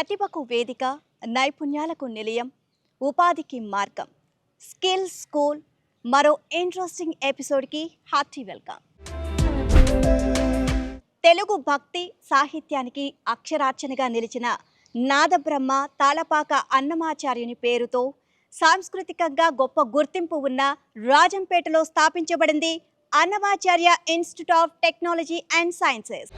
ప్రతిభకు వేదిక, నైపుణ్యాలకు నిలయం, ఉపాధికి మార్గం. స్కిల్ స్కూల్ మరో ఇంట్రెస్టింగ్ ఎపిసోడ్కి హార్టీ వెల్కమ్. తెలుగు భక్తి సాహిత్యానికి అక్షరార్చనగా నిలిచిన నాదబ్రహ్మ తాళపాక అన్నమాచార్యుని పేరుతో సాంస్కృతికంగా గొప్ప గుర్తింపు ఉన్న రాజంపేటలో స్థాపించబడింది Annamacharya institute of technology and sciences.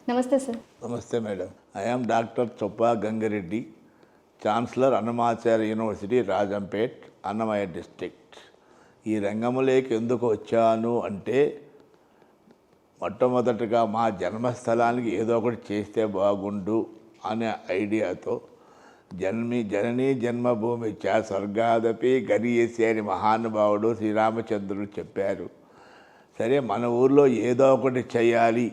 నమస్తే సార్. నమస్తే madam. I am doctor Choppa Gangireddy, chancellor Annamacharya university, Rajampet, Annamayya district. ఈ రంగంలోకి ఎందుకు వచ్చాను అంటే, మొట్టమొదటిగా మా జన్మస్థలానికి ఏదో ఒకటి చేస్తే బాగుండు అనే ఐడియాతో జననీ జన్మభూమి చ స్వర్గాదపి గరీయసి అని మహానుభావుడు శ్రీరామచంద్రుడు చెప్పారు. సరే, మన ఊర్లో ఏదో ఒకటి చేయాలి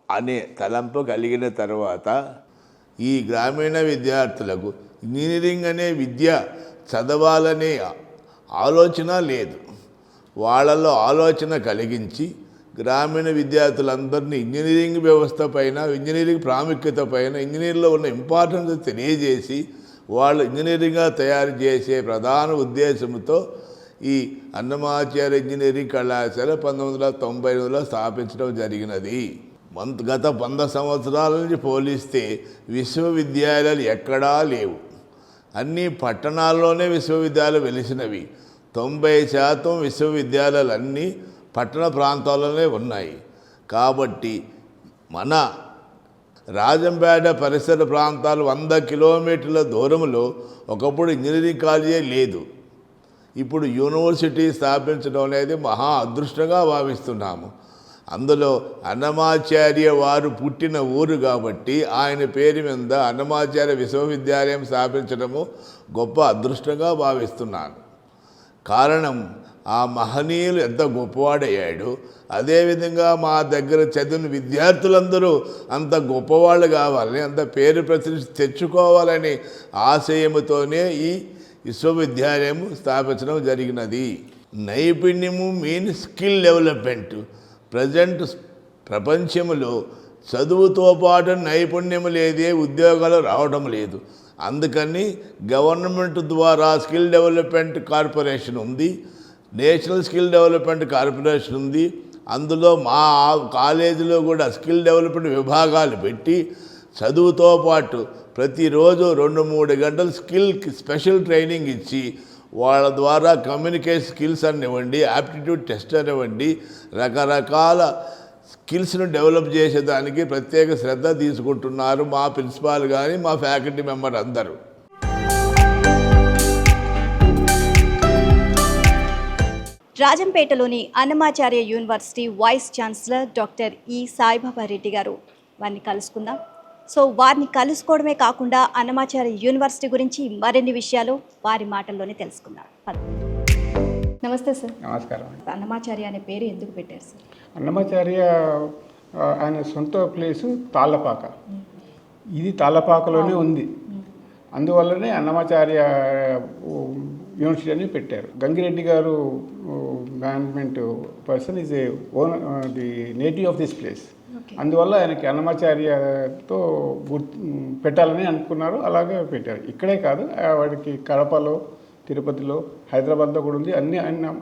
అనే తలంపు కలిగిన తర్వాత ఈ గ్రామీణ విద్యార్థులకు ఇంజనీరింగ్ అనే విద్య చదవాలనే ఆలోచన లేదు. వాళ్ళలో ఆలోచన కలిగించి గ్రామీణ విద్యార్థులందరినీ ఇంజనీరింగ్ వ్యవస్థ పైన, ఇంజనీరింగ్ ప్రాముఖ్యత పైన, ఇంజనీరింగ్లో ఉన్న ఇంపార్టెన్స్ తెలియజేసి వాళ్ళు ఇంజనీరింగ్గా తయారు చేసే ప్రధాన ఉద్దేశంతో ఈ అన్నమాచార్య ఇంజనీరింగ్ కళాశాల 1998లో స్థాపించడం జరిగినది. గత 100 సంవత్సరాల నుంచి పోలిస్తే విశ్వవిద్యాలయాలు ఎక్కడా లేవు. అన్ని పట్టణాల్లోనే విశ్వవిద్యాలయాలు వెలిసినవి. 90% విశ్వవిద్యాలయాలు అన్నీ పట్టణ ప్రాంతాల్లోనే ఉన్నాయి. కాబట్టి మన రాజంపేట పరిసర ప్రాంతాలు 100 కిలోమీటర్ల దూరంలో ఒకప్పుడు ఇంజనీరింగ్ కాలేజీ లేదు. ఇప్పుడు యూనివర్సిటీ స్థాపించడం అనేది మహా అదృష్టంగా భావిస్తున్నాము. అందులో అన్నమాచార్య వారు పుట్టిన ఊరు కాబట్టి ఆయన పేరు మీద అన్నమాచార్య విశ్వవిద్యాలయం స్థాపించడము గొప్ప అదృష్టంగా భావిస్తున్నాను. కారణం, ఆ మహనీయులు ఎంత గొప్పవాడయ్యాడు, అదేవిధంగా మా దగ్గర చదివిన విద్యార్థులందరూ అంత గొప్పవాళ్ళు కావాలని, అంత పేరు ప్రతిష్ఠ తెచ్చుకోవాలని ఆశయముతోనే ఈ విశ్వవిద్యాలయం స్థాపించడం జరిగినది. నైపుణ్యము మీన్ స్కిల్ డెవలప్మెంట్. ప్రజెంట్ ప్రపంచంలో చదువుతో పాటు నైపుణ్యం లేదే ఉద్యోగాలు రావడం లేదు. అందుకని గవర్నమెంట్ ద్వారా స్కిల్ డెవలప్మెంట్ కార్పొరేషన్ ఉంది, నేషనల్ స్కిల్ డెవలప్మెంట్ కార్పొరేషన్ ఉంది. అందులో మా కాలేజీలో కూడా స్కిల్ డెవలప్మెంట్ విభాగాలు పెట్టి చదువుతో పాటు ప్రతిరోజు 2-3 గంటలు స్పెషల్ ట్రైనింగ్ ఇచ్చి వాళ్ళ ద్వారా కమ్యూనికేషన్ స్కిల్స్ అనివ్వండి, యాప్టిట్యూడ్ టెస్ట్ అనివ్వండి, రకరకాల స్కిల్స్ను డెవలప్ చేసేదానికి ప్రత్యేక శ్రద్ధ తీసుకుంటున్నారు మా ప్రిన్సిపాల్ కానీ, మా ఫ్యాకల్టీ మెంబర్ అందరూ. రాజంపేటలోని Annamacharya university vice chancellor doctor E Saibaba Reddy గారు, వారిని కలుసుకుందాం. సో వారిని కలుసుకోవడమే కాకుండా అన్నమాచార్య యూనివర్సిటీ గురించి మరిన్ని విషయాలు వారి మాటల్లోనే తెలుసుకుందాం. నమస్తే సార్. నమస్కారం. అన్నమాచార్య అనే పేరు ఎందుకు పెట్టారు సార్? అన్నమాచార్య ఆయన సొంత ప్లేసు తాళ్ళపాక. ఇది తాళ్ళపాకలోనే ఉంది. అందువల్లనే అన్నమాచార్య యూనివర్సిటీ అని పెట్టారు. గంగిరెడ్డి గారు management person is a own the native of this place. అందువల్ల ఆయనకి అన్నమాచార్యతో పెట్టాలని అనుకున్నారు, అలాగే పెట్టారు. ఇక్కడే కాదు, వాడికి కడపలో, తిరుపతిలో, హైదరాబాద్లో కూడా ఉంది. అన్ని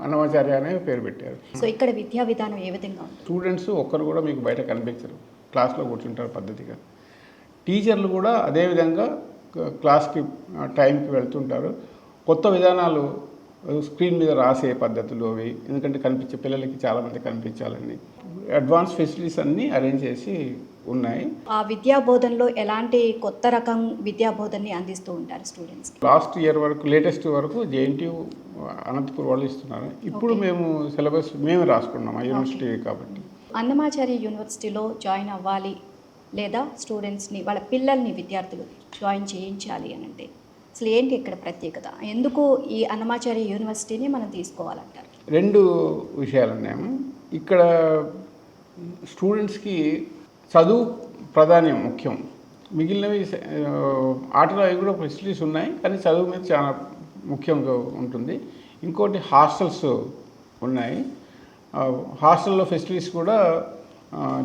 అన్నమాచార్య అనే పేరు పెట్టారు. సో ఇక్కడ విద్యా విధానం ఏ విధంగా? స్టూడెంట్స్ ఒక్కరు కూడా మీకు బయట కనిపించరు, క్లాస్లో కూర్చుంటారు పద్ధతిగా. టీచర్లు కూడా అదేవిధంగా క్లాస్కి టైంకి వెళ్తుంటారు. కొత్త విధానాలు స్క్రీన్ మీద రాసే పద్ధతులు అవి, ఎందుకంటే కనిపించే పిల్లలకి చాలామంది కనిపించాలని అడ్వాన్స్ ఫెసిలిటీస్ అన్నీ అరేంజ్ చేసి ఉన్నాయి. ఆ విద్యా బోధనలో ఎలాంటి కొత్త రకం విద్యా బోధనని అందిస్తూ ఉంటారు స్టూడెంట్స్? లాస్ట్ ఇయర్ వరకు, లేటెస్ట్ వరకు జేఎన్టీయూ అనంతపూర్ వాళ్ళు ఇస్తున్నారు. ఇప్పుడు మేము సిలబస్ మేము రాసుకున్నాం ఆ యూనివర్సిటీ కాబట్టి. అన్నమాచార్య యూనివర్సిటీలో జాయిన్ అవ్వాలి లేదా స్టూడెంట్స్ని, వాళ్ళ పిల్లల్ని, విద్యార్థులు జాయిన్ చేయించాలి అని అంటే అసలు ఏంటి ఇక్కడ ప్రత్యేకత? ఎందుకు ఈ అన్నమాచార్య యూనివర్సిటీని మనం తీసుకోవాలంటారు? 2 విషయాలు ఉన్నాము ఇక్కడ. స్టూడెంట్స్కి చదువు ప్రాధాన్యం ముఖ్యం. మిగిలినవి ఆటలు అవి కూడా ఫెసిలిటీస్ ఉన్నాయి, కానీ చదువు మీద చాలా ముఖ్యంగా ఉంటుంది. ఇంకోటి హాస్టల్స్ ఉన్నాయి. హాస్టల్లో ఫెసిలిటీస్ కూడా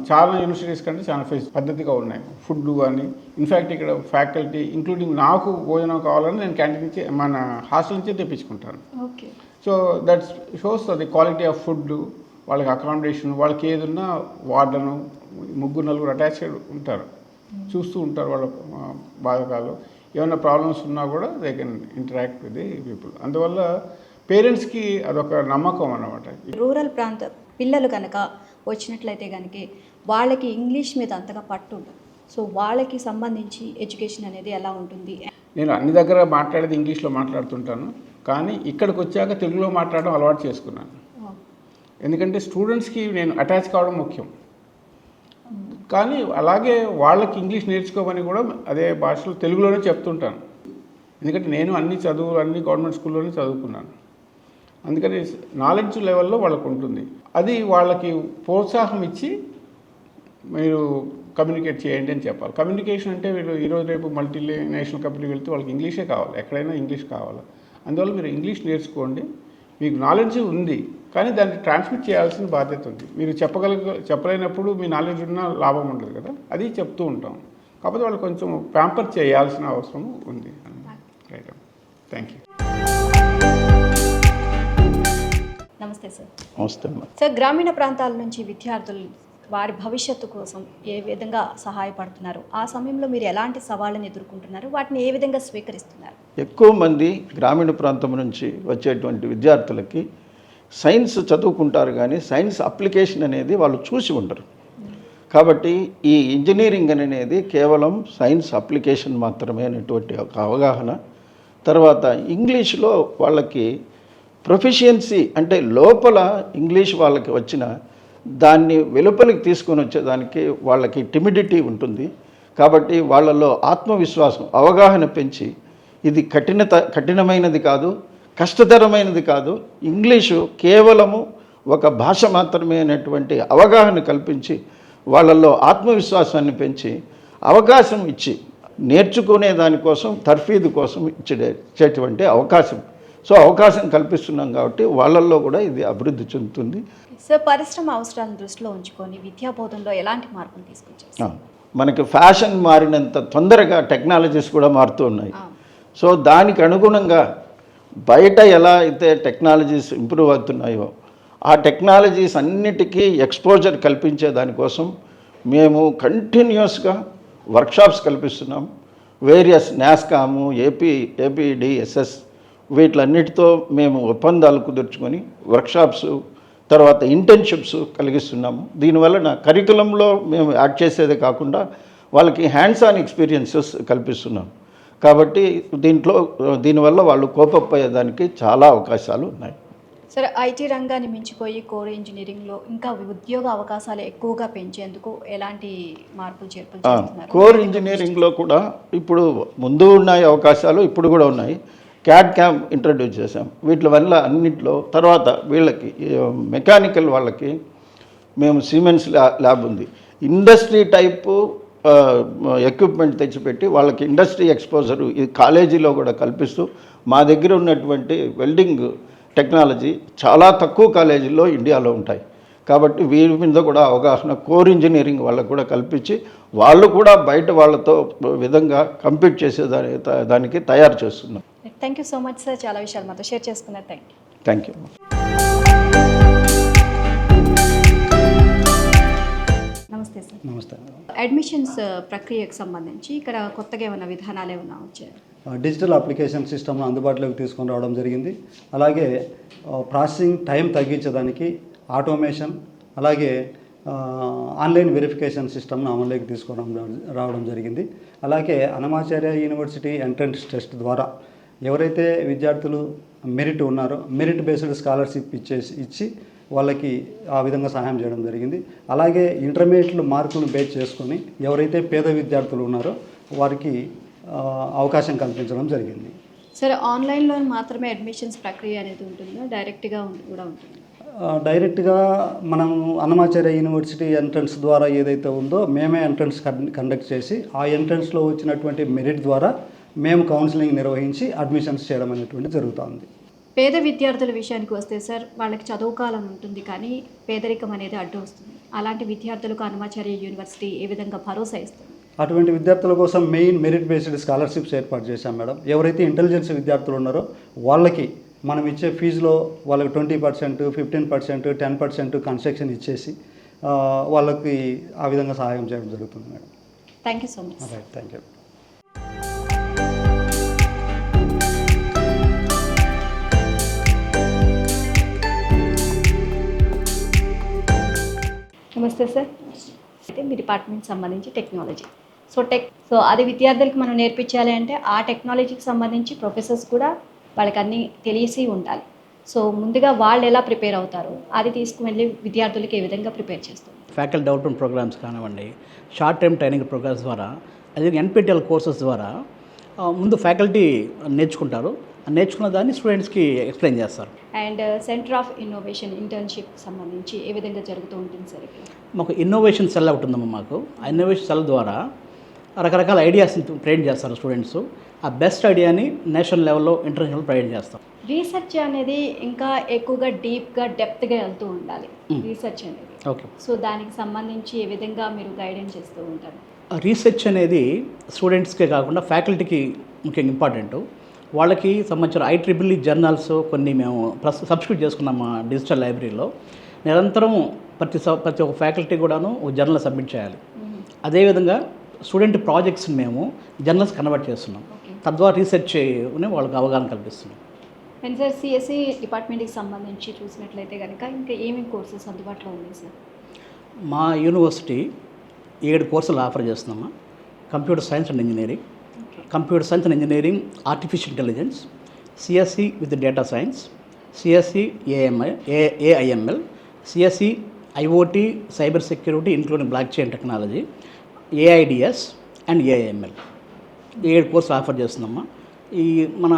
చాలా యూనివర్సిటీస్ కంటే చాలా పద్ధతిగా ఉన్నాయి. ఫుడ్ కానీ ఇన్ఫ్యాక్ట్ ఇక్కడ ఫ్యాకల్టీ ఇంక్లూడింగ్ నాకు భోజనం కావాలని నేను క్యాంటీన్ నుంచి మన హాస్టల్ నుంచే తెప్పించుకుంటాను. Okay. So that's shows the quality of food, వాళ్ళకి అకామిడేషన్, వాళ్ళకి ఏదున్నా వార్డను 3-4 అటాచ్డ్ ఉంటారు, చూస్తూ ఉంటారు వాళ్ళ బాధకాలు. ఏమైనా ప్రాబ్లమ్స్ ఉన్నా కూడా they can interact with the people. అందువల్ల పేరెంట్స్కి అదొక నమ్మకం అన్నమాట. రూరల్ ప్రాంత పిల్లలు కనుక వచ్చినట్లయితే కనుక వాళ్ళకి ఇంగ్లీష్ మీద అంతగా పట్టు ఉండదు. సో వాళ్ళకి సంబంధించి ఎడ్యుకేషన్ అనేది ఎలా ఉంటుంది? నేను అన్ని దగ్గర మాట్లాడేది ఇంగ్లీష్లో మాట్లాడుతుంటాను, కానీ ఇక్కడికి వచ్చాక తెలుగులో మాట్లాడడం అలవాటు చేసుకున్నాను. ఎందుకంటే స్టూడెంట్స్కి నేను అటాచ్ కావడం ముఖ్యం. కానీ అలాగే వాళ్ళకి ఇంగ్లీష్ నేర్చుకోమని కూడా అదే భాషలో తెలుగులోనే చెప్తుంటాను. ఎందుకంటే నేను అన్ని గవర్నమెంట్ స్కూల్లోనే చదువుకున్నాను. అందుకని నాలెడ్జ్ లెవెల్లో వాళ్ళకు ఉంటుంది. అది వాళ్ళకి ప్రోత్సాహం ఇచ్చి మీరు కమ్యూనికేట్ చేయండి అని చెప్పాలి. కమ్యూనికేషన్ అంటే వీళ్ళు ఈరోజు రేపు మల్టీనేషనల్ కంపెనీ వెళ్తే వాళ్ళకి ఇంగ్లీషే కావాలి, ఎక్కడైనా ఇంగ్లీష్ కావాలి. అందువల్ల మీరు ఇంగ్లీష్ నేర్చుకోండి. మీకు నాలెడ్జ్ ఉంది, కానీ దాన్ని ట్రాన్స్మిట్ చేయాల్సిన బాధ్యత ఉంది. మీరు చెప్పలేనప్పుడు మీ నాలెడ్జ్ ఉన్న లాభం ఉండదు కదా, అది చెప్తూ ఉంటాం. కాకపోతే వాళ్ళు కొంచెం ప్యాంపర్ చేయాల్సిన అవసరం ఉంది. Right, thank you. నమస్తే సార్. నమస్తే. సార్, గ్రామీణ ప్రాంతాల నుంచి విద్యార్థులు వారి భవిష్యత్తు కోసం ఏ విధంగా సహాయపడుతున్నారు? ఆ సమయంలో మీరు ఎలాంటి సవాళ్ళని ఎదుర్కొంటున్నారు? వాటిని ఏ విధంగా స్వీకరిస్తున్నారు? ఎక్కువ మంది గ్రామీణ ప్రాంతం నుంచి వచ్చేటువంటి విద్యార్థులకి సైన్స్ చదువుకుంటారు, కానీ సైన్స్ అప్లికేషన్ అనేది వాళ్ళు చూసి ఉండరు. కాబట్టి ఈ ఇంజనీరింగ్ అనేది కేవలం సైన్స్ అప్లికేషన్ మాత్రమే అనేటువంటి ఒక అవగాహన. తర్వాత ఇంగ్లీష్లో వాళ్ళకి ప్రొఫిషియన్సీ అంటే లోపల ఇంగ్లీష్ వాళ్ళకి వచ్చిన దాన్ని వెలుపలికి తీసుకొని వచ్చేదానికి వాళ్ళకి టిమిడిటీ ఉంటుంది. కాబట్టి వాళ్ళలో ఆత్మవిశ్వాసం, అవగాహన పెంచి ఇది కఠినమైనది కాదు, కష్టతరమైనది కాదు, ఇంగ్లీషు కేవలము ఒక భాష మాత్రమే అనేటువంటి అవగాహన కల్పించి వాళ్ళల్లో ఆత్మవిశ్వాసాన్ని పెంచి అవకాశం ఇచ్చి నేర్చుకునే దానికోసం తర్ఫీదు కోసం ఇచ్చేటువంటి అవకాశం. సో అవకాశం కల్పిస్తున్నాం కాబట్టి వాళ్ళల్లో కూడా ఇది అభివృద్ధి చెందుతుంది. సార్, పరిశ్రమ అవసరాలను దృష్టిలో ఉంచుకొని విద్యాబోధనలో ఎలాంటి మార్పులు తీసుకొచ్చారు? మనకి ఫ్యాషన్ మారినంత తొందరగా టెక్నాలజీస్ కూడా మారుతూ ఉన్నాయి. సో దానికి అనుగుణంగా బయట ఎలా అయితే టెక్నాలజీస్ ఇంప్రూవ్ అవుతున్నాయో ఆ టెక్నాలజీస్ అన్నిటికీ ఎక్స్పోజర్ కల్పించే దానికోసం మేము కంటిన్యూస్గా వర్క్షాప్స్ కల్పిస్తున్నాం. వేరియస్ నాస్కాము, ఏపీడిఎస్ఎస్ వీటిలన్నిటితో మేము ఒప్పందాలు కుదుర్చుకొని వర్క్షాప్స్, తర్వాత ఇంటర్న్షిప్స్ కలిగిస్తున్నాము. దీనివల్ల కరికులంలో మేము యాడ్ చేసేదే కాకుండా వాళ్ళకి హ్యాండ్స్ ఆన్ ఎక్స్పీరియన్సెస్ కల్పిస్తున్నాం. కాబట్టి దీనివల్ల వాళ్ళు కోపప్ అయ్యేదానికి చాలా అవకాశాలు ఉన్నాయి. సరే, ఐటీ రంగాన్ని మించిపోయి కోర్ ఇంజనీరింగ్లో ఇంకా ఉద్యోగ అవకాశాలు ఎక్కువగా పెంచేందుకు ఎలాంటి మార్పులు చేర్పులు చేస్తున్నారు? కోర్ ఇంజనీరింగ్లో కూడా ఇప్పుడు ముందు ఉన్నాయి అవకాశాలు, ఇప్పుడు కూడా ఉన్నాయి. CAD/CAM ఇంట్రడ్యూస్ చేసాం. వీటి వల్ల అన్నింటిలో తర్వాత వీళ్ళకి మెకానికల్ వాళ్ళకి మేము సిమెన్స్ ల్యాబ్ ఉంది. ఇండస్ట్రీ టైపు ఎక్విప్మెంట్ తెచ్చిపెట్టి వాళ్ళకి ఇండస్ట్రీ ఎక్స్పోజరు ఈ కాలేజీలో కూడా కల్పిస్తూ మా దగ్గర ఉన్నటువంటి వెల్డింగ్ టెక్నాలజీ చాలా తక్కువ కాలేజీల్లో ఇండియాలో ఉంటాయి. కాబట్టి వీరి మీద కూడా అవగాహన కోర్ ఇంజనీరింగ్ వాళ్ళకు కూడా కల్పించి వాళ్ళు కూడా బయట వాళ్ళతో విధంగా కంపీట్ చేసే దానికి తయారు చేస్తున్నాం. Thank you so much sir, చాలా విషయాలు మాతో షేర్ చేసుకున్నారు. Thank you. నమస్తే సార్. నమస్తే. అడ్మిషన్స్ ప్రక్రియకు సంబంధించి ఇక్కడ కొత్తగా ఏమైనా విధానాలు ఏమైనా వచ్చాయి? డిజిటల్ అప్లికేషన్ సిస్టమ్ను అందుబాటులోకి తీసుకొని రావడం జరిగింది. అలాగే ప్రాసెసింగ్ టైం తగ్గించడానికి ఆటోమేషన్, అలాగే ఆన్లైన్ వెరిఫికేషన్ సిస్టమ్ను అమలులోకి రావడం జరిగింది. అలాగే అన్నమాచార్య యూనివర్సిటీ ఎంట్రన్స్ టెస్ట్ ద్వారా ఎవరైతే విద్యార్థులు మెరిట్ ఉన్నారో మెరిట్ బేస్డ్ స్కాలర్షిప్ ఇచ్చి వాళ్ళకి ఆ విధంగా సహాయం చేయడం జరిగింది. అలాగే ఇంటర్మీడియట్ మార్కులను బేస్ చేసుకొని ఎవరైతే పేద విద్యార్థులు ఉన్నారో వారికి అవకాశం కల్పించడం జరిగింది. సరే, ఆన్లైన్లో మాత్రమే అడ్మిషన్స్ ప్రక్రియ అనేది ఉంటుందా, డైరెక్ట్గా కూడా ఉంటుంది? డైరెక్ట్గా మనం అన్నమాచార్య యూనివర్సిటీ ఎంట్రన్స్ ద్వారా ఏదైతే ఉందో మేమే ఎంట్రన్స్ కండక్ట్ చేసి ఆ ఎంట్రన్స్లో వచ్చినటువంటి మెరిట్ ద్వారా మేము కౌన్సిలింగ్ నిర్వహించి అడ్మిషన్స్ చేయడం అనేటువంటి జరుగుతుంది. పేద విద్యార్థుల విషయానికి వస్తే సార్, వాళ్ళకి చదువుకోవాలని ఉంటుంది కానీ పేదరికం అనేది అడ్డు వస్తుంది. అలాంటి విద్యార్థులకు అన్నమాచార్య యూనివర్సిటీ ఏ విధంగా భరోసా ఇస్తుంది? అటువంటి విద్యార్థుల కోసం మెయిన్ మెరిట్ బేస్డ్ స్కాలర్షిప్స్ ఏర్పాటు చేశాం మేడం. ఎవరైతే ఇంటెలిజెన్స్ విద్యార్థులు ఉన్నారో వాళ్ళకి మనం ఇచ్చే ఫీజులో వాళ్ళకి 20%, 15%, 10% కన్సెషన్ ఇచ్చేసి వాళ్ళకి ఆ విధంగా సహాయం చేయడం జరుగుతుంది madam. Thank you so much. Right, thank you. నమస్తే సార్. అయితే మీ డిపార్ట్మెంట్ సంబంధించి టెక్నాలజీ. సో అది విద్యార్థులకు మనం నేర్పించాలి అంటే ఆ టెక్నాలజీకి సంబంధించి ప్రొఫెసర్స్ కూడా వాళ్ళకి అన్నీ తెలిసి ఉండాలి. సో ముందుగా వాళ్ళు ఎలా ప్రిపేర్ అవుతారు, అది తీసుకువెళ్ళి విద్యార్థులకి ఏ విధంగా ప్రిపేర్ చేస్తారు? ఫ్యాకల్టీ డెవలప్మెంట్ ప్రోగ్రామ్స్ కానివ్వండి, షార్ట్ టర్మ్ ట్రైనింగ్ ప్రోగ్రామ్స్ ద్వారా, అదే NPTEL కోర్సెస్ ద్వారా ముందు ఫ్యాకల్టీ నేర్చుకుంటారు. నేర్చుకున్న దాన్ని స్టూడెంట్స్కి ఎక్స్ప్లెయిన్ చేస్తారు. And centre of innovation internship సంబంధించి ఏ విధంగా జరుగుతూ ఉంటుంది సార్? ఇక్కడ మాకు ఇన్నోవేషన్ సెల్ ఒకటి ఉందమ్మా. మాకు ఆ ఇన్నోవేషన్ సెల్ ద్వారా రకరకాల ఐడియాస్ని ప్రేజెంట్ చేస్తారు స్టూడెంట్స్. ఆ బెస్ట్ ఐడియాని నేషనల్ లెవెల్లో, ఇంటర్నేషనల్ ప్రైవేట్ చేస్తాం. రీసెర్చ్ అనేది ఇంకా ఎక్కువగా డీప్గా డెప్త్గా వెళ్తూ ఉండాలి రీసెర్చ్ అనేది. ఓకే. సో దానికి సంబంధించి ఏ విధంగా మీరు గైడెన్స్ చేస్తూ ఉంటారు? రీసెర్చ్ అనేది స్టూడెంట్స్కే కాకుండా ఫ్యాకల్టీకి ముఖ్యంగా ఇంపార్టెంట్. వాళ్ళకి సంబంధించిన IEEE జర్నల్స్ కొన్ని మేము సబ్స్క్రైబ్ చేసుకున్నాం మా డిజిటల్ లైబ్రరీలో. నిరంతరం ప్రతి ఒక్క ఫ్యాకల్టీ కూడాను ఒక జర్నల్ సబ్మిట్ చేయాలి. అదేవిధంగా స్టూడెంట్ ప్రాజెక్ట్స్ని మేము జర్నల్స్ కన్వర్ట్ చేస్తున్నాం. తద్వారా రీసెర్చ్ వాళ్ళకి అవగాహన కల్పిస్తున్నాం. అండ్ సార్, CSE డిపార్ట్మెంట్కి సంబంధించి చూసినట్లయితే కనుక ఇంకా ఏమేమి కోర్సెస్ అందుబాటులో ఉన్నాయి సార్? మా యూనివర్సిటీ 7 కోర్సులు ఆఫర్ చేస్తున్నామా. Computer science and engineering, computer science and engineering artificial intelligence, CSE with data science, CSE AIML, CSE IoT cyber security including block chain technology, AIDS and AIML. 7 కోర్సులు offer చేస్తున్నామా. ఈ మన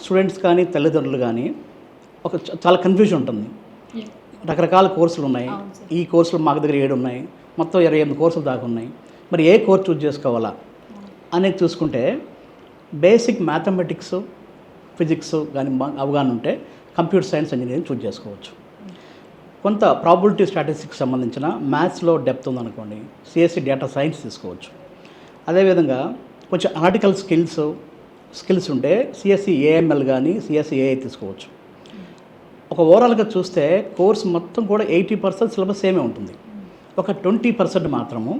students కానీ తల్లిదండ్రులు కానీ చాలా కన్ఫ్యూజన్ ఉంటుంది. రకరకాల కోర్సులు ఉన్నాయి. ఈ కోర్సులు మాకు దగ్గర 7 ఉన్నాయి, మొత్తం 28 కోర్సులు దాకా ఉన్నాయి. మరి ఏ కోర్స్ చూస్ చేసుకోవాలా అనేది చూసుకుంటే బేసిక్ మ్యాథమెటిక్స్, ఫిజిక్స్ కానీ అవగాహన ఉంటే కంప్యూటర్ సైన్స్ ఇంజనీరింగ్ చూస్ చేసుకోవచ్చు. కొంత ప్రాబిలిటీ స్టాటిస్టిక్స్ సంబంధించిన మ్యాథ్స్లో డెప్త్ ఉందనుకోండి, CSE డేటా సైన్స్ తీసుకోవచ్చు. అదేవిధంగా కొంచెం ఆర్టికల్ స్కిల్స్ ఉంటే CSE AML కానీ CSE AI తీసుకోవచ్చు. ఒక ఓవరాల్గా చూస్తే కోర్స్ మొత్తం కూడా 80% సిలబస్ సేమే ఉంటుంది. ఒక 20% మాత్రము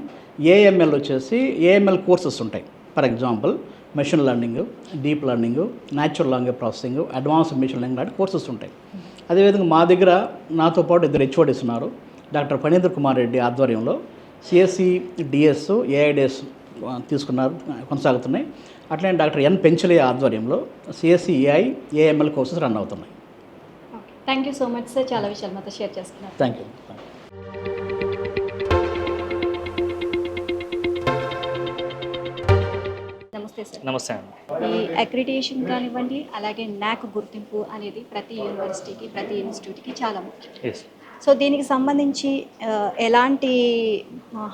AML వచ్చేసి AML కోర్సెస్ ఉంటాయి. For example machine learning, deep learning, natural language processing, advanced machine learning లాంటి కోర్సెస్ ఉంటాయి. అదేవిధంగా మా దగ్గర నాతో పాటు 2 HODs ఉన్నారు. డాక్టర్ ఫణీంద్ర కుమార్ రెడ్డి ఆధ్వర్యంలో CSE DS, AIDS తీసుకున్నారు, కొనసాగుతున్నాయి. అట్లనే డాక్టర్ N పెంచలే ఆధ్వర్యంలో CSE AI, AML courses run అవుతున్నాయి. Thank you so much sir, చాలా విషయాలు మాతో షేర్ చేసుకున్నారు. Thank you. నమస్తే సార్. నమస్తే అండి. ఈ అక్రిడిటేషన్ కానివ్వండి, అలాగే NAAC గుర్తింపు అనేది ప్రతి యూనివర్సిటీకి, ప్రతి ఇన్స్టిట్యూట్కి చాలా ముఖ్యం. ఎస్. సో దీనికి సంబంధించి ఎలాంటి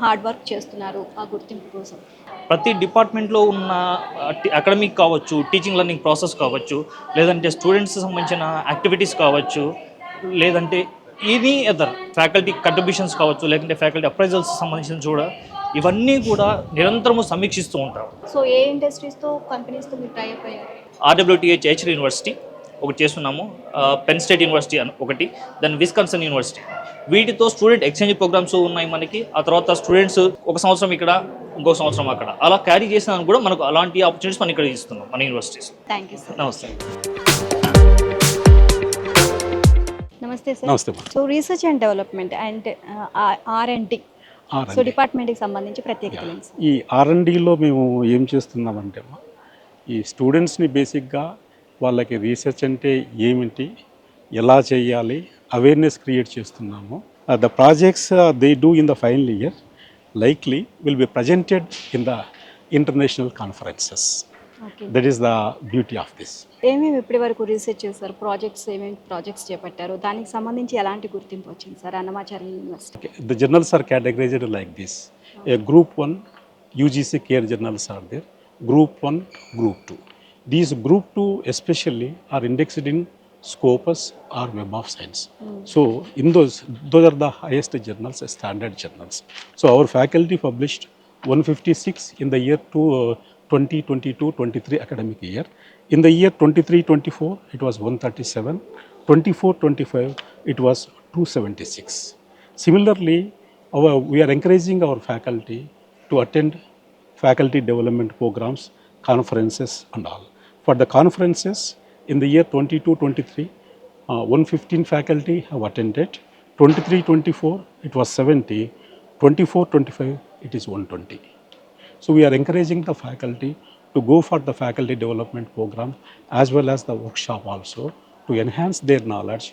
హార్డ్ వర్క్ చేస్తున్నారు ఆ గుర్తింపు కోసం? ప్రతి డిపార్ట్మెంట్లో ఉన్న అకాడమిక్ కావచ్చు, టీచింగ్ లెర్నింగ్ ప్రాసెస్ కావచ్చు, లేదంటే స్టూడెంట్స్ సంబంధించిన యాక్టివిటీస్ కావచ్చు, లేదంటే ఎనీ అదర్ ఫ్యాకల్టీ కంట్రిబ్యూషన్స్ కావచ్చు, లేదంటే ఫ్యాకల్టీ అప్రైజల్స్ సంబంధించిన కూడా ఇవన్నీ కూడా నిరంతరము సమీక్షిస్తూ ఉంటారు. సో ఏ ఇండస్ట్రీస్తో, కంపెనీస్తో మీరు టైఅప్ అయ్యారు? RWTH హెచ్ఆర్ యూనివర్సిటీ ఒకటి చేస్తున్నాము, పెన్ స్టేట్ యూనివర్సిటీ ఒకటి, దాని విస్కాన్సన్ యూనివర్సిటీ. వీటితో స్టూడెంట్ ఎక్స్చేంజ్ ప్రోగ్రామ్స్ ఉన్నాయి మనకి. ఆ తర్వాత స్టూడెంట్స్ ఒక సంవత్సరం ఇక్కడ, ఇంకో సంవత్సరం అక్కడ, అలా క్యారీ చేసినా కూడా మనకు అలాంటి ఆపర్చునిటీస్ మనం ఇక్కడ ఇస్తున్నాం మన యూనివర్సిటీస్. Thank you sir. నమస్తే. నమస్తే సార్. నమస్తే. So research and development and R&D, so డిపార్ట్మెంట్కి సంబంధించి ప్రత్యేకతలు ఏంటి సార్? ఈ R&Dలో మేము ఏం చేస్తున్నామంటే ఈ స్టూడెంట్స్ని బేసిక్గా వాళ్ళకి రీసెర్చ్ అంటే ఏమిటి, ఎలా చేయాలి, అవేర్నెస్ క్రియేట్ చేస్తున్నాము. The projects they do in the final year likely will be presented in the international conferences. Okay. That is the beauty of this. ఏమేమి ఇప్పటి వరకు రీసెర్చ్ చేశారు, ఏమేమి ప్రాజెక్ట్స్ చేపట్టారు, దానికి సంబంధించి ఎలాంటి గుర్తింపు వచ్చింది sir Annamacharya university? Okay. The journals are categorized like this. A group 1 UGC care journals are there, group 1, group 2. These group 2 especially are indexed in Scopus or Web of Science. So in those are the highest journals, standard journals. So our faculty published 156 in the year 2022-23 academic year. In the year 23-24 it was 137, 24-25 it was 276. Similarly, we are encouraging our faculty to attend faculty development programs, conferences and all. For the conferences, in the year 22-23, 115 faculty have attended. 23-24, it was 70. 24-25, it is 120. So we are encouraging the faculty to go for the faculty development program as well as the workshop also to enhance their knowledge,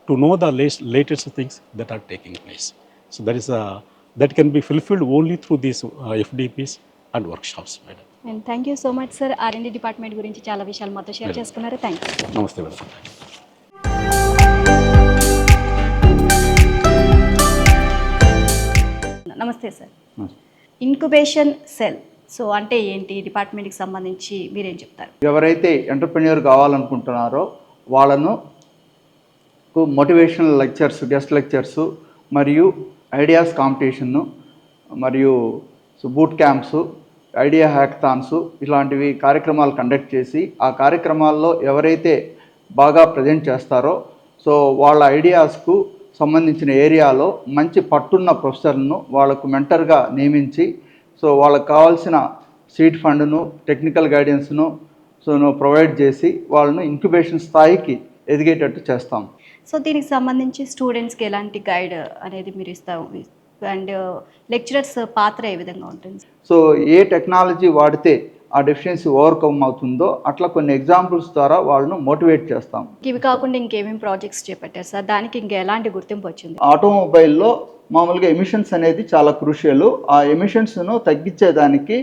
to know the latest things that are taking place. So that can be fulfilled only through these FDPs and workshops, madam. And thank you so much sir. R&D department గురించి చాలా విషయాలు మాతో share చేసుకున్నారు. Thank you. నమస్తే madam. నమస్తే sir. Incubation cell so అంటే ఏంటి, డిపార్ట్మెంట్కి సంబంధించి మీరేం చెప్తారు? ఎవరైతే ఎంటర్ప్రెన్యూర్ కావాలనుకుంటున్నారో వాళ్ళను మోటివేషనల్ లెక్చర్స్, గెస్ట్ లెక్చర్స్ మరియు ఐడియాస్ కాంపిటీషన్ను మరియు బూట్ క్యాంప్స్, ఐడియా హ్యాకథాన్స్ ఇలాంటివి కార్యక్రమాలు కండక్ట్ చేసి ఆ కార్యక్రమాల్లో ఎవరైతే బాగా ప్రజెంట్ చేస్తారో సో వాళ్ళ ఐడియాస్కు సంబంధించిన ఏరియాలో మంచి పట్టున్న ప్రొఫెసర్లను వాళ్ళకు మెంటర్గా నియమించి సో వాళ్ళకు కావాల్సిన సీడ్ ఫండ్ను, టెక్నికల్ గైడెన్స్ను ప్రొవైడ్ చేసి వాళ్ళను ఇంక్యుబేషన్ స్థాయికి ఎదిగేటట్టు చేస్తాం. సో దీనికి సంబంధించి స్టూడెంట్స్కి ఎలాంటి గైడ్ అనేది మీరు ఇస్తాము అండ్ లెక్చరర్స్ పాత్ర ఏ విధంగా ఉంటుంది? సో ఏ టెక్నాలజీ వాడితే ఆ డెఫిషియన్సీ ఓవర్కమ్ అవుతుందో అట్లా కొన్ని ఎగ్జాంపుల్స్ ద్వారా వాళ్ళను మోటివేట్ చేస్తాం. ఇవి కాకుండా ఇంకేమేమి ప్రాజెక్ట్స్ చేపట్టారు సార్? దానికి ఇంకా ఎలాంటి గుర్తింపు వచ్చింది? ఆటోమొబైల్లో మామూలుగా ఎమిషన్స్ అనేది చాలా క్రూషియల్. ఆ ఎమిషన్స్ను తగ్గించేదానికి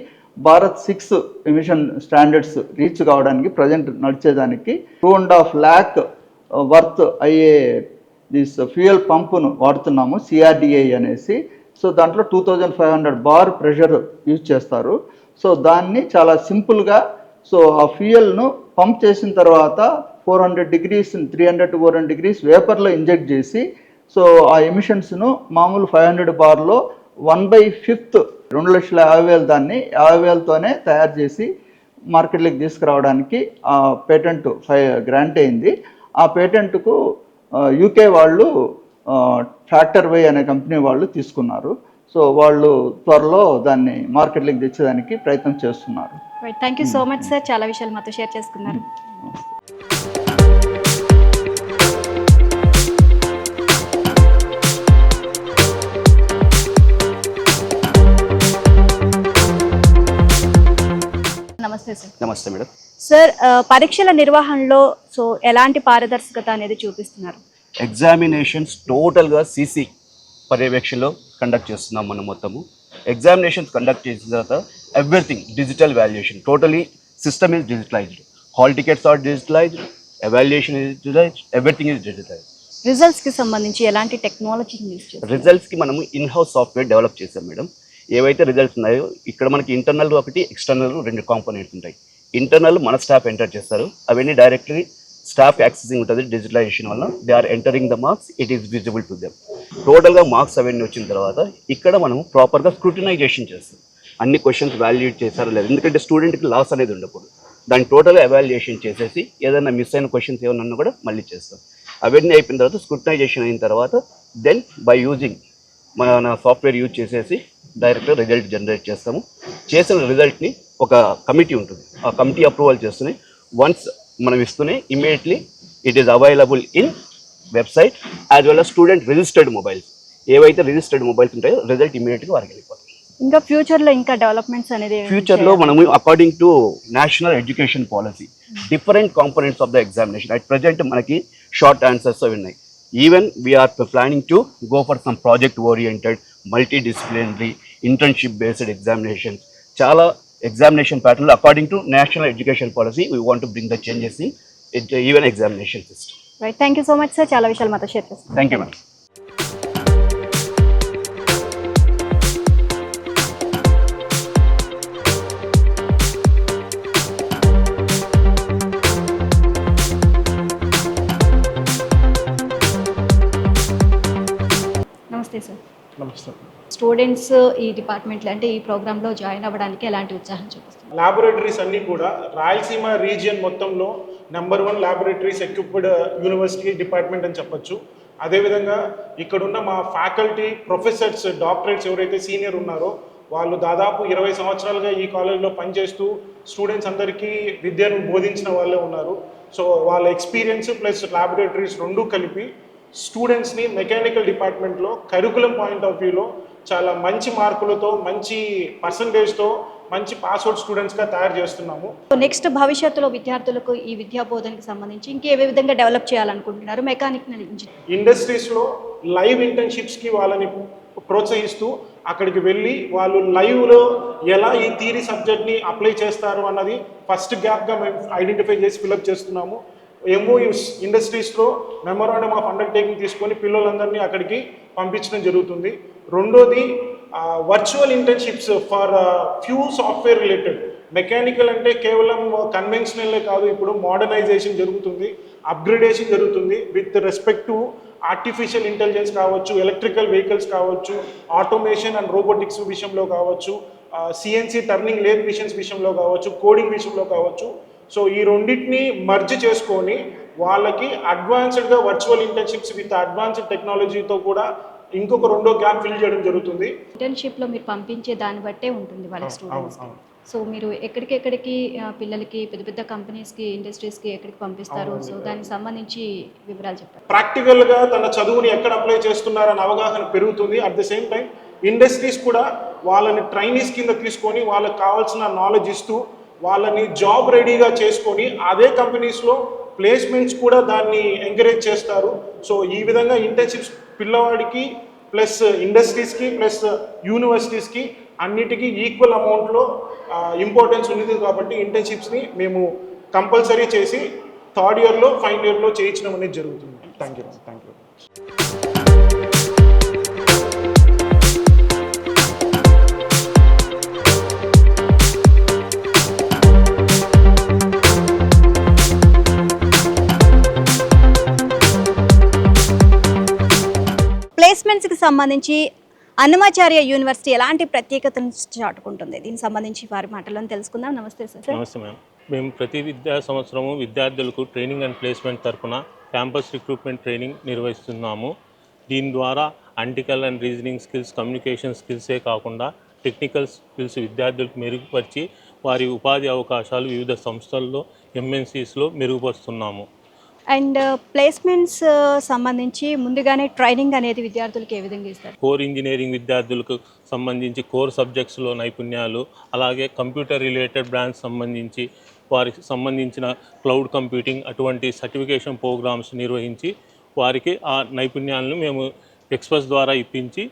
భారత్ 6 ఎమిషన్ స్టాండర్డ్స్ రీచ్ కావడానికి ప్రజెంట్ నడిచేదానికి 2.5 lakh వర్త్ అయ్యే దిస్ ఫ్యూయల్ పంపును వాడుతున్నాము, CRDI అనేసి. సో దాంట్లో 2500 బార్ ప్రెషర్ యూజ్ చేస్తారు. సో దాన్ని చాలా సింపుల్గా సో ఆ ఫ్యూయల్ను పంప్ చేసిన తర్వాత 400 degrees 300 to 400 degrees వేపర్లో ఇంజెక్ట్ చేసి సో ఆ ఎమిషన్స్ను మామూలు 500 బార్లో 1/5 2,50,000 దాన్ని 50,000తోనే తయారు చేసి మార్కెట్లోకి తీసుకురావడానికి ఆ పేటెంట్ గ్రాంట్ అయింది. ఆ పేటెంట్కు UK వాళ్ళు ఫ్యాక్టర్ వే అనే కంపెనీ వాళ్ళు తీసుకున్నారు. సో వాళ్ళు త్వరలో దాన్ని మార్కెట్లోకి తెచ్చేదానికి ప్రయత్నం చేస్తున్నారు. Thank you so much sir, చాలా విషయాలు మాతో షేర్ చేసుకున్నారు. నమస్తే సార్. నమస్తే మేడం. సార్ పరీక్షల నిర్వహణలో సో ఎలాంటి పారదర్శకత అనేది చూపిస్తున్నారు? ఎగ్జామినేషన్స్ టోటల్గా CC పర్యవేక్షణలో కండక్ట్ చేస్తున్నాం మనం మొత్తము. ఎగ్జామినేషన్స్ కండక్ట్ చేసిన తర్వాత everything digital valuation, totally system is digitalised, hall tickets are digitalised, evaluation is digitalised, everything is digitalised. రిజల్ట్స్కి సంబంధించి ఎలాంటి టెక్నాలజీ యూజ్ చేస్తారు? రిజల్ట్స్కి మనము ఇన్హౌస్ సాఫ్ట్వేర్ డెవలప్ చేసాం మేడం. ఏవైతే రిజల్ట్స్ ఉన్నాయో ఇక్కడ మనకి ఇంటర్నల్ ఒకటి, ఎక్స్టర్నల్ 2 కాంపోనెంట్స్ ఉంటాయి. ఇంటర్నల్ మన స్టాఫ్ ఎంటర్ చేస్తారు, అవన్నీ డైరెక్ట్లీ స్టాఫ్ యాక్సెసింగ్ ఉంటుంది డిజిటలైజేషన్ వల్ల. They are entering the marks, it is visible to them. టోటల్గా మార్క్స్ అవన్నీ వచ్చిన తర్వాత ఇక్కడ మనం ప్రాపర్గా స్క్రూటినైజేషన్ చేస్తాం. అన్ని క్వశ్చన్స్ వాల్యుయేట్ చేస్తారో లేదు, ఎందుకంటే స్టూడెంట్కి లాస్ అనేది ఉండకూడదు. దాన్ని టోటల్గా ఎవాల్యుయేషన్ చేసేసి ఏదైనా మిస్ అయిన క్వశ్చన్స్ ఏమన్నా కూడా మళ్ళీ చేస్తాం. అవన్నీ అయిపోయిన తర్వాత స్క్రూటినైజేషన్ అయిన తర్వాత దెన్ బై యూజింగ్ మన సాఫ్ట్వేర్ యూజ్ చేసేసి డైరెక్ట్గా రిజల్ట్ జనరేట్ చేస్తాము. చేసిన రిజల్ట్ని ఒక కమిటీ ఉంటుంది, ఆ కమిటీ అప్రూవల్ చేస్తూనే వన్స్ మనం ఇస్తూనే immediately it is available in website as well as student registered mobiles. ఏవైతే రిజిస్టర్డ్ మొబైల్స్ ఉంటాయో రిజల్ట్ ఇమీడియట్గా వారికి వెళ్ళిపోతుంది. ఇంకా ఫ్యూచర్లో ఇంకా డెవలప్మెంట్స్ అనేది ఫ్యూచర్లో మనము according to national education policy different components of the examination at present మనకి షార్ట్ ఆన్సర్స్ అవి ఉన్నాయి. Even we're planning to go for some project oriented, multi disciplinary, internship based examinations. చాలా ఎగ్జామినేషన్ ప్యాటర్న్లో according to national education policy we want to bring the changes in even examination system. Right, thank you so much sir, చాలా విషయాలు మాతో share చేస్తాను. Thank you madam. చేస్తాం. Students ఈ డిపార్ట్మెంట్లో అంటే ఈ ప్రోగ్రాంలో జాయిన్ అవ్వడానికి ఎలాంటి ఉత్సాహం చూపిస్తారు? ల్యాబొరేటరీస్ అన్నీ కూడా రాయలసీమ రీజియన్ మొత్తంలో number 1 laboratories equipped university department అని చెప్పొచ్చు. అదేవిధంగా ఇక్కడున్న మా ఫ్యాకల్టీ, ప్రొఫెసర్స్, డాక్టరేట్స్ ఎవరైతే సీనియర్ ఉన్నారో వాళ్ళు దాదాపు 20 సంవత్సరాలుగా ఈ కాలేజ్లో పనిచేస్తూ స్టూడెంట్స్ అందరికీ విద్యను బోధించిన వాళ్ళే ఉన్నారు. సో వాళ్ళ ఎక్స్పీరియన్స్ ప్లస్ ల్యాబొరేటరీస్ రెండూ కలిపి స్టూడెంట్స్ని మెకానికల్ డిపార్ట్మెంట్లో కరికులం పాయింట్ ఆఫ్ వ్యూలో చాలా మంచి మార్కులతో, మంచి పర్సంటేజ్తో మంచి పాస్అవుట్ స్టూడెంట్స్గా తయారు చేస్తున్నాము. నెక్స్ట్ భవిష్యత్తులో విద్యార్థులకు ఈ విద్యా బోధనకి సంబంధించి ఇంకే విధంగా డెవలప్ చేయాలనుకుంటున్నారు? మెకానికల్ ఇంజనీరింగ్ ఇండస్ట్రీస్లో లైవ్ ఇంటర్న్షిప్స్కి వాళ్ళని ప్రోత్సహిస్తూ అక్కడికి వెళ్ళి వాళ్ళు లైవ్లో ఎలా ఈ థియరీ సబ్జెక్ట్ని అప్లై చేస్తారు అన్నది ఫస్ట్ గ్యాప్గా మేము ఐడెంటిఫై చేసి ఫిలప్ చేస్తున్నాము. ఎంఓయూస్ ఇండస్ట్రీస్లో మెమోరాండమ్ ఆఫ్ అండర్టేకింగ్ తీసుకొని పిల్లలందరినీ అక్కడికి పంపించడం జరుగుతుంది. రెండోది virtual internships for few software related. Mechanical అంటే కేవలం కన్వెన్షనల్లే కాదు, ఇప్పుడు మోడర్నైజేషన్ జరుగుతుంది, అప్గ్రేడేషన్ జరుగుతుంది with respect to artificial intelligence కావచ్చు, ఎలక్ట్రికల్ వెహికల్స్ కావచ్చు, ఆటోమేషన్ అండ్ రోబోటిక్స్ విషయంలో కావచ్చు, సిఎన్సి టర్నింగ్ లేత్ మిషన్స్ విషయంలో కావచ్చు, కోడింగ్ విషయంలో కావచ్చు. సో ఈ రెండింటిని మర్జ్ చేసుకొని వాళ్ళకి అడ్వాన్స్డ్గా వర్చువల్ ఇంటర్న్షిప్స్ విత్ అడ్వాన్స్డ్ టెక్నాలజీతో కూడా ఇంకొక రెండో గ్యాప్ ఫిల్ చేయడం జరుగుతుంది. ఇంటర్న్షిప్లో మీరు పంపించే దాన్ని బట్టే ఉంటుంది వాళ్ళ స్టూడెంట్స్. సో మీరు ఎక్కడికెక్కడికి పిల్లలకి పెద్ద పెద్ద కంపెనీస్కి, ఇండస్ట్రీస్కి ఎక్కడికి పంపిస్తారు? సో దానికి సంబంధించి వివరాలు చెప్పండి. ప్రాక్టికల్గా తన చదువుని ఎక్కడ అప్లై చేస్తున్నారన్న అవగాహన పెరుగుతుంది. At the same time industries కూడా వాళ్ళని ట్రైనీస్ కింద తీసుకొని వాళ్ళకి కావాల్సిన నాలెడ్జ్ ఇస్తూ వాళ్ళని జాబ్ రెడీగా చేసుకొని అదే కంపెనీస్లో ప్లేస్మెంట్స్ కూడా దాన్ని ఎంకరేజ్ చేస్తారు. సో ఈ విధంగా ఇంటర్న్షిప్స్ పిల్లవాడికి ప్లస్ ఇండస్ట్రీస్కి ప్లస్ యూనివర్సిటీస్కి అన్నిటికీ ఈక్వల్ అమౌంట్లో ఇంపార్టెన్స్ ఉంది. కాబట్టి ఇంటర్న్షిప్స్ని మేము కంపల్సరీ చేసి థర్డ్ ఇయర్లో, ఫైనల్ ఇయర్లో చేయించడం అనేది జరుగుతుంది. Thank you. ప్లేస్మెంట్స్కి సంబంధించి అన్నమాచార్య యూనివర్సిటీ ఎలాంటి ప్రత్యేకతను చాటుకుంటుంది? దీనికి సంబంధించి వారి మాటలను తెలుసుకుందాం. నమస్తే సార్. నమస్తే మ్యామ్. మేము ప్రతి విద్యా సంవత్సరము విద్యార్థులకు ట్రైనింగ్ అండ్ ప్లేస్మెంట్ తరఫున క్యాంపస్ రిక్రూట్మెంట్ ట్రైనింగ్ నిర్వహిస్తున్నాము. దీని ద్వారా అంటికల్ అండ్ రీజనింగ్ స్కిల్స్, కమ్యూనికేషన్ స్కిల్సే కాకుండా టెక్నికల్ స్కిల్స్ విద్యార్థులకు మెరుగుపరిచి వారి ఉపాధి అవకాశాలు వివిధ సంస్థల్లో, ఎంఎన్సీస్లో మెరుగుపరుస్తున్నాము. అండ్ ప్లేస్మెంట్స్ సంబంధించి ముందుగానే ట్రైనింగ్ అనేది విద్యార్థులకు ఏ విధంగా ఇస్తారు? కోర్ ఇంజనీరింగ్ విద్యార్థులకు సంబంధించి కోర్ సబ్జెక్ట్స్లో నైపుణ్యాలు, అలాగే కంప్యూటర్ రిలేటెడ్ బ్రాంచ్ సంబంధించి వారికి సంబంధించిన క్లౌడ్ కంప్యూటింగ్ అటువంటి సర్టిఫికేషన్ ప్రోగ్రామ్స్ నిర్వహించి వారికి ఆ నైపుణ్యాలను మేము ఎక్స్ప్రెస్ ద్వారా ఇప్పించి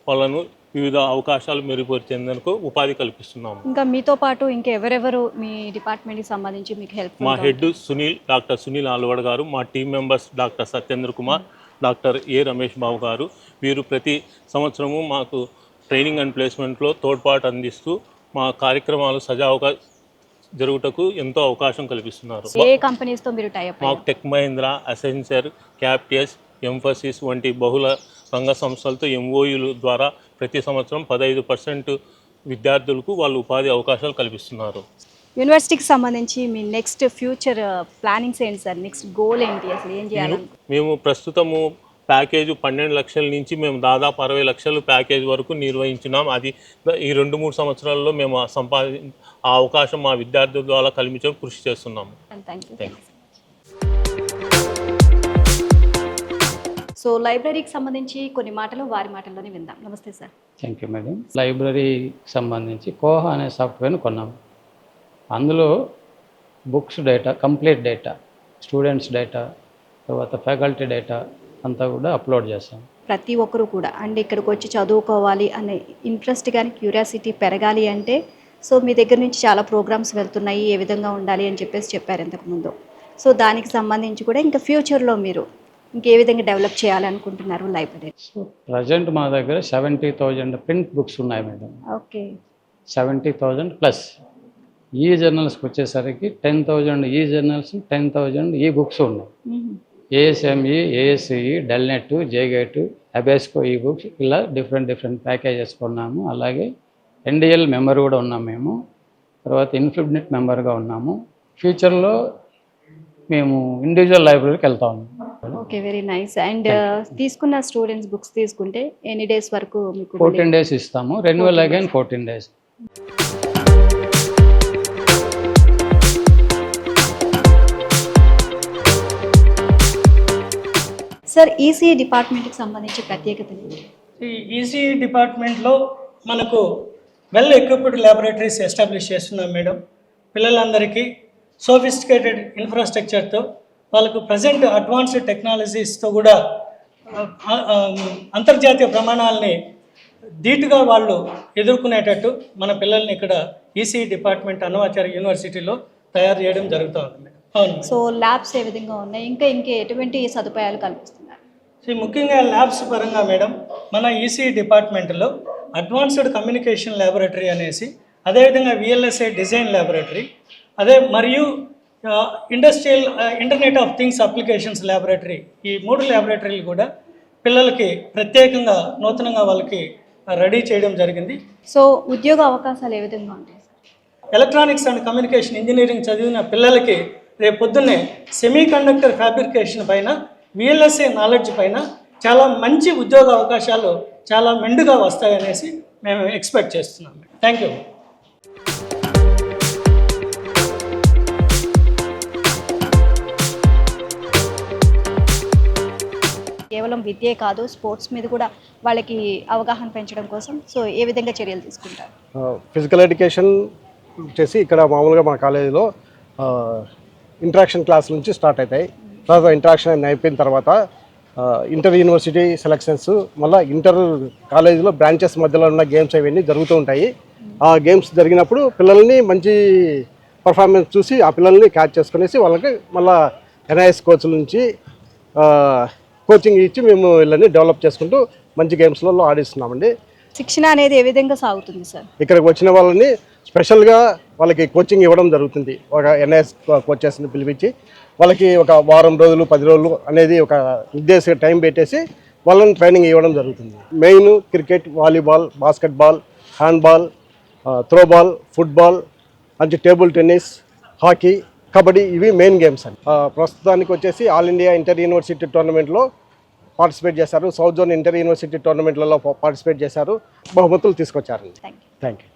వాళ్ళను వివిధ అవకాశాలు మెరుగుపరిచేందుకు ఉపాధి కల్పిస్తున్నాము. ఇంకా మీతో పాటు ఇంకెవరెవరు మీ డిపార్ట్మెంట్కి సంబంధించి మీకు హెల్ప్? మా హెడ్ డాక్టర్ సునీల్ ఆల్వడ్ గారు, మా team members doctor Satyendra Kumar, doctor A Ramesh Babu garu. వీరు ప్రతి సంవత్సరము మాకు ట్రైనింగ్ అండ్ ప్లేస్మెంట్లో తోడ్పాటు అందిస్తూ మా కార్యక్రమాలు సజావుగా జరుగుటకు ఎంతో అవకాశం కల్పిస్తున్నారు. ఏ కంపెనీస్తో మీరు టైఅప్? మాకు టెక్ మహీంద్రా, అసెన్సర్, క్యాప్టియస్, ఎంఫసిస్ వంటి బహుళ రంగ సంస్థలతో ఎంఓయూల ద్వారా ప్రతి సంవత్సరం 15% విద్యార్థులకు వాళ్ళు ఉపాధి అవకాశాలు కల్పిస్తున్నారు. యూనివర్సిటీకి సంబంధించి మీ నెక్స్ట్ ఫ్యూచర్ ప్లానింగ్స్ ఏంటి సార్? నెక్స్ట్ గోల్ ఏంటి? అసలు ఏం చేయాలి? మేము ప్రస్తుతము ప్యాకేజ్ 12 లక్షల నుంచి మేము దాదాపు 60 లక్షలు ప్యాకేజ్ వరకు నిర్వహించినాం. అది ఈ 2-3 సంవత్సరాల్లో మేము ఆ అవకాశం మా విద్యార్థుల ద్వారా కల్పించడం కృషి చేస్తున్నాము. Thank you. సో లైబ్రరీకి సంబంధించి కొన్ని మాటలు వారి మాటల్లోనే విందాం. నమస్తే సార్. Thank you madam. లైబ్రరీకి సంబంధించి కోహా అనే సాఫ్ట్వేర్ని కొన్నాము. అందులో books data, complete data, students data, తర్వాత ఫ్యాకల్టీ డేటా అంతా కూడా అప్లోడ్ చేస్తాం. ప్రతి ఒక్కరూ కూడా అంటే ఇక్కడికి వచ్చి చదువుకోవాలి అనే ఇంట్రెస్ట్ కానీ క్యూరియాసిటీ పెరగాలి అంటే సో మీ దగ్గర నుంచి చాలా ప్రోగ్రామ్స్ వెళ్తున్నాయి, ఏ విధంగా ఉండాలి అని చెప్పారు ఇంతకుముందు. సో దానికి సంబంధించి కూడా ఇంకా ఫ్యూచర్లో మీరు ఇంకే విధంగా డెవలప్ చేయాలనుకుంటున్నారు లైబ్రరీ? సో ప్రజెంట్ మా దగ్గర 70,000 ప్రింట్ బుక్స్ ఉన్నాయి మేడం. ఓకే. 70,000 ప్లస్ ఈ జర్నల్స్కి వచ్చేసరికి 10,000 ఈ జర్నల్స్, 10,000 ఈ బుక్స్ ఉన్నాయి. ఏఎస్ఎంఈ, ఏఎస్ఈ, డెల్నెట్, జేగేట్ అబేస్కో ఈ బుక్స్ ఇలా డిఫరెంట్ ప్యాకేజెస్ కొన్నాము. అలాగే ఎన్డిఎల్ మెంబర్ కూడా ఉన్నాం మేము. తర్వాత ఇన్ఫినిట్ మెంబర్గా ఉన్నాము. ఫ్యూచర్లో మేము ఇండివిజువల్ లైబ్రరీకి వెళ్తా ఉన్నాము. Okay, very nice. అండ్ తీసుకున్న స్టూడెంట్స్ బుక్స్ తీసుకుంటే ఎన్ని డేస్ వరకు మీకు? 14 days ఇస్తాము. Renewal again 14 days. Sir, ECE డిపార్ట్మెంట్కి సంబంధించి ప్రత్యేకతలు? ఈ ఈసీఈ డిపార్ట్మెంట్లో మనకు వెల్ ఎక్విప్డ్ ల్యాబొరేటరీస్ ఎస్టాబ్లిష్ చేస్తున్నాం మేడం. పిల్లలందరికీ సోఫిస్టికేటెడ్ ఇన్ఫ్రాస్ట్రక్చర్తో వాళ్ళకు ప్రజెంట్ అడ్వాన్స్డ్ టెక్నాలజీస్తో కూడా అంతర్జాతీయ ప్రమాణాలని ధీటుగా వాళ్ళు ఎదుర్కొనేటట్టు మన పిల్లల్ని ఇక్కడ ఈసీఈ డిపార్ట్మెంట్ అన్నమాచార్య యూనివర్సిటీలో తయారు చేయడం జరుగుతుంది మేడం. అవును. సో ల్యాబ్స్ ఏ విధంగా ఉన్నాయి, ఇంకా ఎటువంటి సదుపాయాలు కల్పిస్తున్నారు? ముఖ్యంగా ల్యాబ్స్ పరంగా మేడం మన ఈసీఈ డిపార్ట్మెంట్లో అడ్వాన్స్డ్ కమ్యూనికేషన్ ల్యాబొరేటరీ అనేసి, అదేవిధంగా విఎల్ఎస్ఐ డిజైన్ ల్యాబొరేటరీ, అదే మరియు industrial internet of things applications laboratory, ఈ 3 ల్యాబొరేటరీలు కూడా పిల్లలకి ప్రత్యేకంగా నూతనంగా వాళ్ళకి రెడీ చేయడం జరిగింది. సో ఉద్యోగ అవకాశాలు ఏ విధంగా ఉంటాయి? ఎలక్ట్రానిక్స్ అండ్ కమ్యూనికేషన్ ఇంజనీరింగ్ చదివిన పిల్లలకి రేపు పొద్దున్నే సెమీ కండక్టర్ ఫ్యాబ్రికేషన్ పైన, విఎల్ఎస్ఏ నాలెడ్జ్ పైన చాలా మంచి ఉద్యోగ అవకాశాలు చాలా మెండుగా వస్తాయనేసి మేము ఎక్స్పెక్ట్ చేస్తున్నాం. Thank you. కేవలం విద్యే కాదు, స్పోర్ట్స్ మీద కూడా వాళ్ళకి అవగాహన పెంచడం కోసం సో ఏ విధంగా చర్యలు తీసుకుంటారు? ఫిజికల్ ఎడ్యుకేషన్ వచ్చేసి ఇక్కడ మామూలుగా మా కాలేజీలో ఇంటరాక్షన్ క్లాస్ నుంచి స్టార్ట్ అవుతాయి. తర్వాత ఇంటరాక్షన్ అయిపోయిన తర్వాత ఇంటర్ యూనివర్సిటీ సెలక్షన్స్, మళ్ళీ ఇంటర్ కాలేజీలో బ్రాంచెస్ మధ్యలో ఉన్న గేమ్స్ అవన్నీ జరుగుతూ ఉంటాయి. ఆ గేమ్స్ జరిగినప్పుడు పిల్లల్ని మంచి పర్ఫార్మెన్స్ చూసి ఆ పిల్లల్ని క్యాచ్ చేసుకునేసి వాళ్ళకి మళ్ళీ ఎన్ఐఎస్ కోచ్ల నుంచి కోచింగ్ ఇచ్చి మేము వీళ్ళని డెవలప్ చేసుకుంటూ మంచి గేమ్స్లలో ఆడిస్తున్నామండి. శిక్షణ అనేది ఏ విధంగా సాగుతుంది సార్? ఇక్కడికి వచ్చిన వాళ్ళని స్పెషల్గా వాళ్ళకి కోచింగ్ ఇవ్వడం జరుగుతుంది. ఒక ఎన్ఐఎస్ కోచెస్ని పిలిపించి వాళ్ళకి ఒక వారం రోజులు 10 రోజులు అనేది ఒక నిర్దేశిత టైం పెట్టేసి వాళ్ళని ట్రైనింగ్ ఇవ్వడం జరుగుతుంది. Main cricket, volleyball, basketball, handball, throwball, football, మంచి టేబుల్ టెన్నిస్, హాకీ, కబడ్డీ, ఇవి మెయిన్ గేమ్స్ అండి. ప్రస్తుతానికి వచ్చేసి ఆల్ ఇండియా ఇంటర్ యూనివర్సిటీ టోర్నమెంట్లో పార్టిసిపేట్ చేశారు. సౌత్ జోన్ ఇంటర్ యూనివర్సిటీ టోర్నమెంట్లలో పార్టిసిపేట్ చేశారు, బహుమతులు తీసుకొచ్చారండి. Thank you.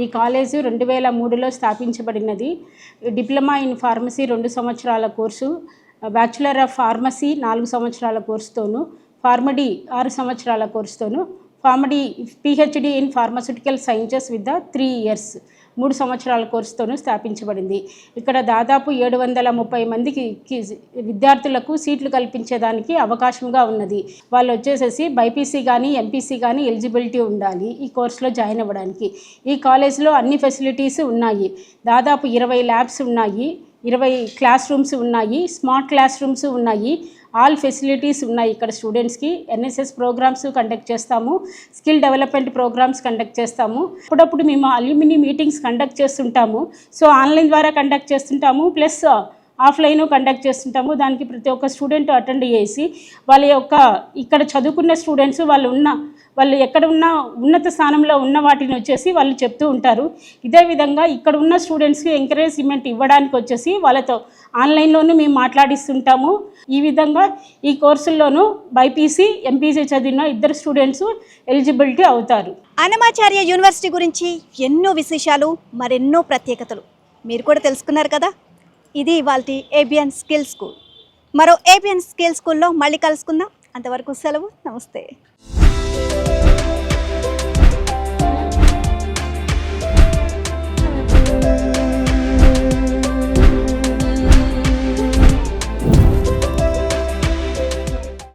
ఈ కాలేజు 2003లో స్థాపించబడినది. డిప్లొమా ఇన్ ఫార్మసీ 2 సంవత్సరాల కోర్సు, బ్యాచులర్ ఆఫ్ ఫార్మసీ 4 సంవత్సరాల కోర్సుతోను, ఫార్మడీ 6 సంవత్సరాల కోర్సుతోను, PharmD PhD in pharmaceutical sciences with 3 years 3 సంవత్సరాల కోర్సుతోనూ స్థాపించబడింది. ఇక్కడ దాదాపు 730 మందికి విద్యార్థులకు సీట్లు కల్పించేదానికి అవకాశంగా ఉన్నది. వాళ్ళు వచ్చేసేసి బైపీసీ కానీ ఎంపీసీ కానీ ఎలిజిబిలిటీ ఉండాలి ఈ కోర్సులో జాయిన్ అవ్వడానికి. ఈ కాలేజ్లో అన్ని ఫెసిలిటీస్ ఉన్నాయి. దాదాపు 20 ల్యాబ్స్ ఉన్నాయి, 20 క్లాస్ రూమ్స్ ఉన్నాయి, స్మార్ట్ క్లాస్ రూమ్స్ ఉన్నాయి, ఆల్ ఫెసిలిటీస్ ఉన్నాయి. ఇక్కడ స్టూడెంట్స్కి ఎన్ఎస్ఎస్ ప్రోగ్రామ్స్ కండక్ట్ చేస్తాము, స్కిల్ డెవలప్మెంట్ ప్రోగ్రామ్స్ కండక్ట్ చేస్తాము. అప్పుడప్పుడు మేము అల్యూమినీ మీటింగ్స్ కండక్ట్ చేస్తుంటాము. సో ఆన్లైన్ ద్వారా కండక్ట్ చేస్తుంటాము, ప్లస్ ఆఫ్లైన్ కండక్ట్ చేస్తుంటాము. దానికి ప్రతి ఒక్క స్టూడెంట్ అటెండ్ చేసి వాళ్ళ యొక్క ఇక్కడ చదువుకున్న స్టూడెంట్స్ వాళ్ళు ఎక్కడ ఉన్న ఉన్నత స్థానంలో ఉన్న వాటిని వచ్చేసి వాళ్ళు చెప్తూ ఉంటారు. ఇదే విధంగా ఇక్కడ ఉన్న స్టూడెంట్స్కి ఎంకరేజ్మెంట్ ఇవ్వడానికి వచ్చేసి వాళ్ళతో ఆన్లైన్లోనూ మేము మాట్లాడిస్తుంటాము. ఈ విధంగా ఈ కోర్సుల్లోనూ బైపీసీ ఎంపీసీ చదివిన 2 స్టూడెంట్స్ ఎలిజిబిలిటీ అవుతారు. అన్నమాచార్య యూనివర్సిటీ గురించి ఎన్నో విశేషాలు, మరెన్నో ప్రత్యేకతలు మీరు కూడా తెలుసుకున్నారు కదా. ఇది ఇవాల్టి ఏబిఎన్ స్కిల్ స్కూల్. మరో ఏబిఎన్ స్కిల్ స్కూల్లో మళ్ళీ కలుసుకుందాం. అంతవరకు సెలవు, నమస్తే.